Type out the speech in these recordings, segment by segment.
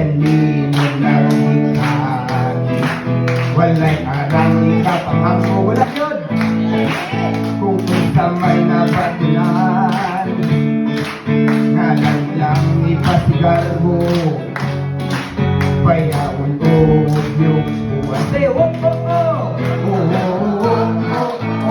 Hindi mo naramdaman. Wala'y arang ikapangako. Wala yun kung sa may nabatunan. Ngalan lang ipasigar mo. Bayaon o yung buwan. Say, oh, oh, oh. Oh, oh, oh, oh, oh.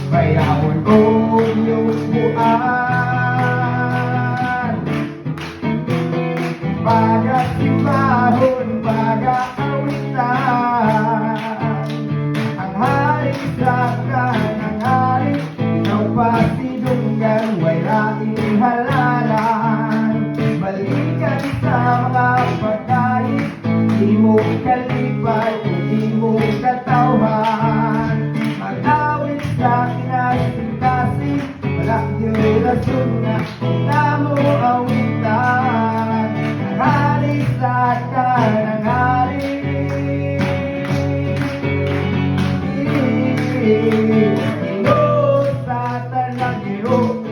Bayawon ko yung buwan. Pag-asibahon, pag-aawitan. Ang hari sa kanang hari, ikaw pa sinunggan, wayraing halalan. Balikan sa mga pagkain, di mo kalipay, di mo katawhan. Mag-awit sa kinasintasi, walang yung rason na mo awitan. Ang hari sa kanang hari, ino sa tanang ino.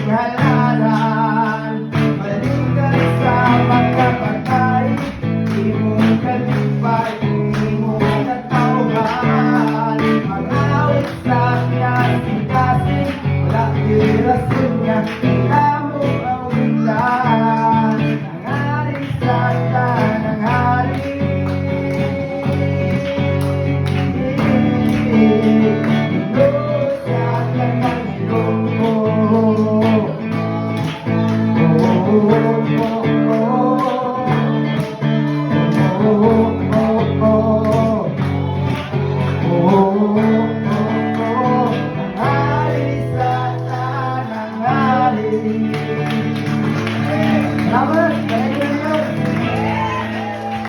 Halalan, balikan sa mga patay, di mo kalipay, di mo katawhan. Mag-awit sa